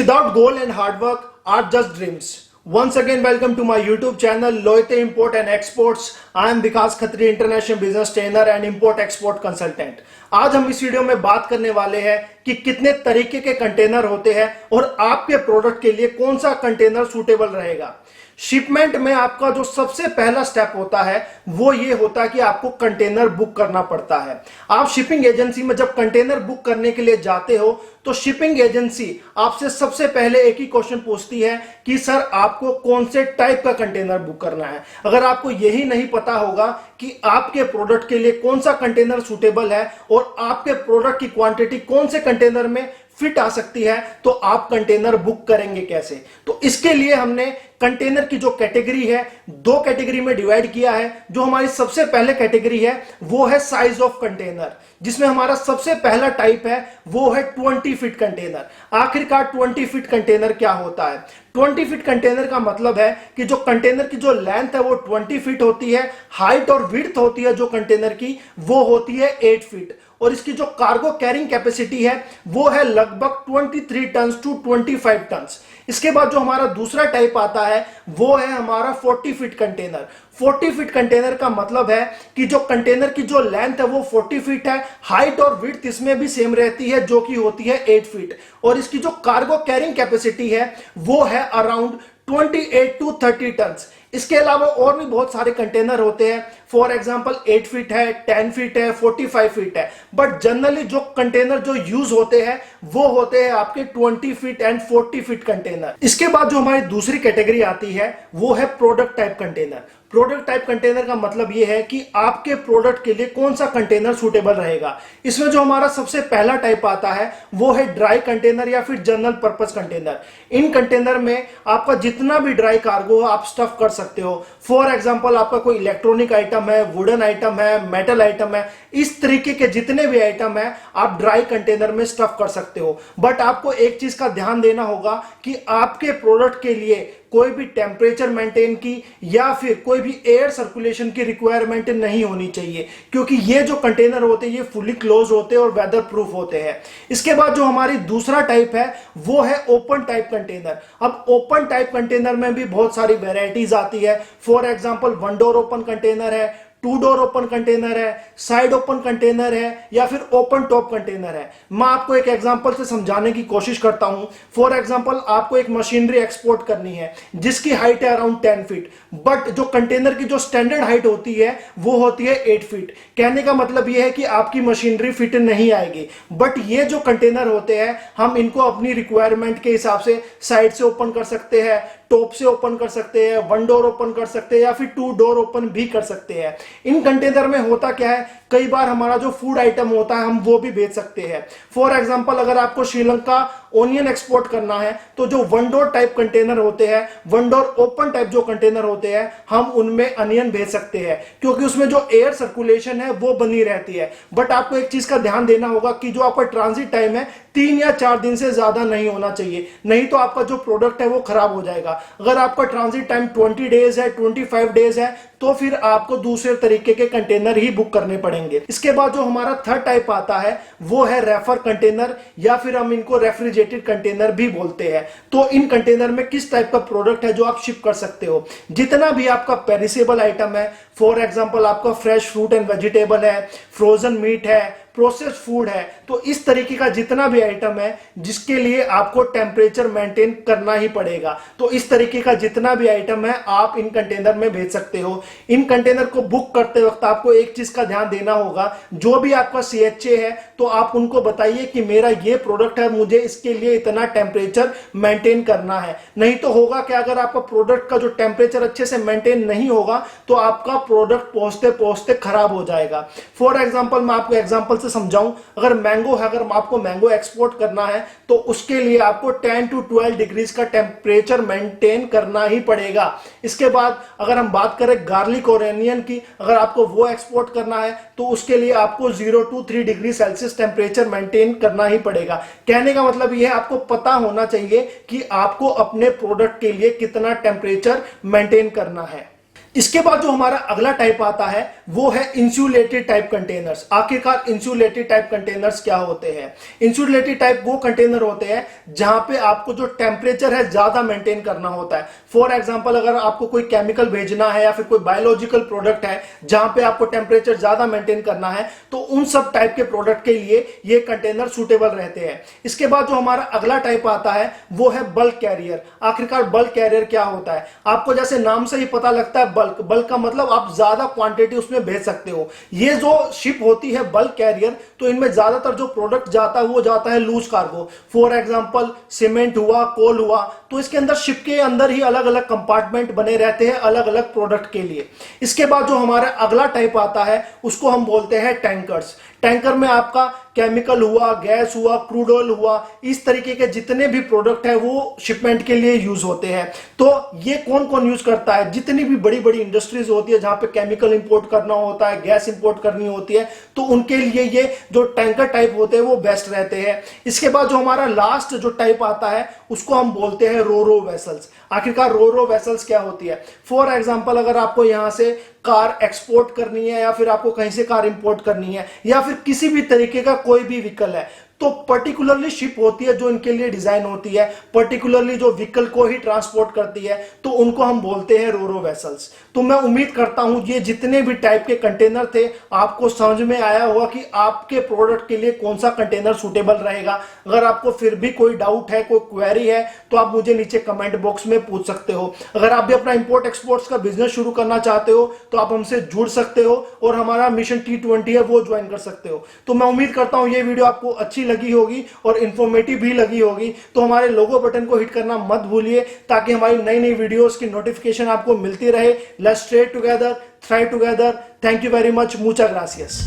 without goal and hard work are just dreams. Once again, welcome to my YouTube channel Loite Import and Exports. I am Vikas Khatri, International Business Trainer and Import Export Consultant. आज हम इस video में बात करने वाले हैं कि कितने तरीके के कंटेनर होते हैं और आपके प्रोडक्ट के लिए कौन सा कंटेनर सूटेबल रहेगा। शिपमेंट में आपका जो सबसे पहला स्टेप होता है वो ये होता है कि आपको कंटेनर बुक करना पड़ता है। आप शिपिंग एजेंसी में जब कंटेनर बुक करने के लिए जाते हो तो शिपिंग एजेंसी आपसे सबसे पहले एक ही क्वेश्चन पूछती है कि सर आपको कौन से टाइप का कंटेनर बुक करना है। अगर आपको यही नहीं पता होगा कि आपके प्रोडक्ट के लिए कौन सा कंटेनर सूटेबल है और आपके प्रोडक्ट की क्वांटिटी कौन से कंटेनर में फिट आ सकती है तो आप कंटेनर बुक करेंगे कैसे। तो इसके लिए हमने कंटेनर की जो कैटेगरी है दो कैटेगरी में डिवाइड किया है। जो हमारी सबसे पहले कैटेगरी है वो है साइज ऑफ कंटेनर, जिसमें हमारा सबसे पहला टाइप है वो है 20 फीट कंटेनर। आखिरकार 20 फीट कंटेनर क्या होता है? 20 फीट कंटेनर का मतलब है कि जो कंटेनर की जो लेंथ है वो 20 फीट होती है, हाइट और विड्थ होती है जो कंटेनर की वो होती है 8 फीट, और इसकी जो कार्गो कैरिंग कैपेसिटी है वो है लगभग 23 टन टू 25 टन। इसके बाद जो हमारा दूसरा टाइप आता है वो है हमारा 40 फीट कंटेनर। 40 फीट कंटेनर का मतलब है कि जो कंटेनर की जो लेंथ है वो 40 फीट है, हाइट और विड्थ इसमें भी सेम रहती है जो कि होती है 8 फीट, और इसकी जो कार्गो कैरिंग कैपेसिटी है वो है अराउंड 28 टू 30 टन। इसके अलावा और भी बहुत सारे कंटेनर होते हैं, फॉर एग्जांपल 8 फीट है, 10 फीट है, 45 फीट है, बट जनरली जो कंटेनर जो यूज होते हैं वो होते हैं आपके 20 फीट एंड 40 फीट कंटेनर। इसके बाद जो हमारी दूसरी कैटेगरी आती है वो है product type container. Product type container का मतलब यह है कि आपके प्रोडक्ट के लिए कौन सा कंटेनर सूटेबल रहेगा। इसमें जो हमारा सबसे पहला टाइप आता है वो है ड्राई कंटेनर या फिर जनरल पर्पस कंटेनर। इन कंटेनर में आपका जितना भी ड्राई कार्गो आप स्टफ कर सकते हो। फॉर एग्जांपल आपका कोई इलेक्ट्रॉनिक आइटम है, वुडन आइटम है, मेटल आइटम है, इस तरीके के जितने भी आइटम है आप ड्राई कंटेनर में स्टफ कर सकते हो। बट आपको एक चीज का ध्यान देना होगा कि आपके प्रोडक्ट के लिए कोई भी टेम्परेचर मेंटेन की या फिर कोई भी एयर सर्कुलेशन की रिक्वायरमेंट नहीं होनी चाहिए, क्योंकि ये जो कंटेनर होते हैं ये फुली क्लोज होते हैं और वेदर प्रूफ होते हैं। इसके बाद जो हमारी दूसरा टाइप है वो है ओपन टाइप कंटेनर। अब ओपन टाइप कंटेनर में भी बहुत सारी वेराइटीज आती है। For example 1 door open container है, 2 डोर ओपन कंटेनर है, साइड ओपन कंटेनर है या फिर ओपन टॉप कंटेनर है। मैं आपको एक एग्जांपल से समझाने की कोशिश करता हूं। फॉर एग्जांपल आपको एक मशीनरी एक्सपोर्ट करनी है जिसकी हाइट है अराउंड 10 फीट, बट जो कंटेनर की जो स्टैंडर्ड हाइट होती है वो होती है 8 फीट। कहने का मतलब यह है कि आपकी मशीनरी फिट नहीं आएगी। बट ये जो कंटेनर होते हैं हम इनको अपनी रिक्वायरमेंट के हिसाब से साइड से ओपन कर सकते हैं, टॉप से ओपन कर सकते हैं, 1 डोर ओपन कर सकते हैं या फिर 2 डोर ओपन भी कर सकते हैं। इन कंटेनर में होता क्या है, कई बार हमारा जो फूड आइटम होता है हम वो भी बेच सकते हैं। फॉर एग्जांपल अगर आपको श्रीलंका ओनियन एक्सपोर्ट करना है तो जो 1 डोर टाइप कंटेनर होते हैं, 1 डोर ओपन टाइप जो कंटेनर होते हैं हम उनमें अनियन भेज सकते हैं, क्योंकि उसमें जो एयर सर्कुलेशन है वो बनी रहती है। बट आपको एक चीज का ध्यान देना होगा कि जो आपका ट्रांजिट टाइम है 3 या 4 दिन से ज्यादा नहीं होना चाहिए, नहीं तो आपका जो प्रोडक्ट है वो खराब हो जाएगा। अगर आपका ट्रांजिट टाइम 20 डेज है, 25 डेज है तो फिर आपको दूसरे तरीके के कंटेनर ही बुक करने पड़ेंगे। इसके बाद जो हमारा थर्ड टाइप आता है वो है रेफर कंटेनर या फिर हम इनको रेफ्रिजरेटेड कंटेनर भी बोलते हैं। तो इन कंटेनर में किस टाइप का प्रोडक्ट है जो आप शिप कर सकते हो। जितना भी आपका पेरिसेबल आइटम है, फॉर एग्जांपल आपका फ्रेश फ्रूट एंड वेजिटेबल है, फ्रोजन मीट है, प्रोसेस्ड फूड है, तो इस तरीके का जितना भी आइटम है जिसके लिए आपको टेम्परेचर मेंटेन करना ही पड़ेगा, तो इस तरीके का जितना भी आइटम है आप इन कंटेनर में भेज सकते हो। इन कंटेनर को बुक करते वक्त आपको एक चीज का ध्यान देना होगा, जो भी आपका सीएचए है तो आप उनको बताइए कि मेरा ये प्रोडक्ट है, मुझे इसके लिए इतना टेम्परेचर मेंटेन करना है। नहीं तो होगा कि अगर आपका प्रोडक्ट का जो टेम्परेचर अच्छे से मेंटेन नहीं होगा तो आपका प्रोडक्ट पहुंचते पहुंचते खराब हो जाएगा। फॉर एग्जांपल मैं आपको एग्जांपल से समझाऊं, अगर मैंगो है, अगर आपको मैंगो एक्सपोर्ट करना है तो उसके लिए आपको 10 टू 12 डिग्रीज का टेम्परेचर मेंटेन करना ही पड़ेगा। इसके बाद अगर हम बात करें गार्लिक और अनियन की, अगर आपको वो एक्सपोर्ट करना है तो उसके लिए आपको 0 to 3 degree Celsius temperature maintain करना ही पड़ेगा। कहने का मतलब यह है आपको पता होना चाहिए कि आपको अपने प्रोडक्ट के लिए कितना टेम्परेचर मेंटेन करना है। इसके बाद जो हमारा अगला टाइप आता है वो है इंसुलेटेड टाइप कंटेनर्स। आखिरकार इंसुलेटेड टाइप कंटेनर्स क्या होते हैं? इंसुलेटेड टाइप वो कंटेनर होते हैं जहां पे आपको जो टेम्परेचर है ज्यादा मेंटेन करना होता है। फॉर एग्जांपल, अगर आपको कोई केमिकल भेजना है या फिर कोई बायोलॉजिकल प्रोडक्ट है जहां पे आपको टेम्परेचर ज्यादा मेंटेन करना है, तो उन सब टाइप के प्रोडक्ट के लिए ये कंटेनर सूटेबल रहते हैं। इसके बाद जो हमारा अगला टाइप आता है वो है बल्क कैरियर। आखिरकार बल्क कैरियर क्या होता है? आपको जैसे नाम से ही पता लगता है, बल्क का मतलब आप ज्यादा क्वांटिटी उसमें भेज सकते हो। ये जो शिप होती है बल्क कैरियर, तो इनमें ज्यादातर जो प्रोडक्ट जाता है वो जाता है loose cargo. For example cement हुआ, कोल हुआ, तो इसके अंदर शिप के अंदर ही अलग अलग कंपार्टमेंट बने रहते हैं अलग अलग प्रोडक्ट के लिए। इसके बाद जो हमारा अगला टाइप आता है उसको हम बोलते हैं टैंकर्स। टैंकर में आपका केमिकल हुआ, गैस हुआ, क्रूड ऑयल हुआ, इस तरीके के जितने भी प्रोडक्ट है वो शिपमेंट के लिए यूज होते हैं। तो ये कौन कौन यूज करता है? जितनी भी बड़ी बड़ी इंडस्ट्रीज होती है जहां पे केमिकल इंपोर्ट करना होता है, गैस इंपोर्ट करनी होती है, तो उनके लिए ये जो टैंकर टाइप होते हैं वो बेस्ट रहते हैं। इसके बाद जो हमारा लास्ट जो टाइप आता है उसको हम बोलते हैं रोरो वेसल्स। आखिरकार रोरो वेसल्स क्या होती है? फॉर एग्जांपल, अगर आपको यहां से कार एक्सपोर्ट करनी है या फिर आपको कहीं से कार इंपोर्ट करनी है या फिर किसी भी तरीके का कोई भी व्हीकल है, तो पर्टिकुलरली शिप होती है जो इनके लिए डिजाइन होती है, पर्टिकुलरली जो व्हीकल को ही ट्रांसपोर्ट करती है, तो उनको हम बोलते हैं रोरो वेसल्स। तो मैं उम्मीद करता हूं ये जितने भी टाइप के कंटेनर थे आपको समझ में आया होगा कि आपके प्रोडक्ट के लिए कौन सा कंटेनर सूटेबल रहेगा। अगर आपको फिर भी कोई डाउट है, कोई क्वेरी है, तो आप मुझे नीचे कमेंट बॉक्स में पूछ सकते हो। अगर आप भी अपना इंपोर्ट एक्सपोर्ट्स का बिजनेस शुरू करना चाहते हो तो आप हमसे जुड़ सकते हो और हमारा मिशन T20 है वो ज्वाइन कर सकते हो। तो मैं उम्मीद करता हूं ये वीडियो आपको अच्छी लगी होगी और इंफॉर्मेटिव भी लगी होगी। तो हमारे लोगो बटन को हिट करना मत भूलिए ताकि हमारी नई नई वीडियोस की नोटिफिकेशन आपको मिलती रहे। Let's trade together, thrive together. Thank you very much, मुचा ग्रासियस।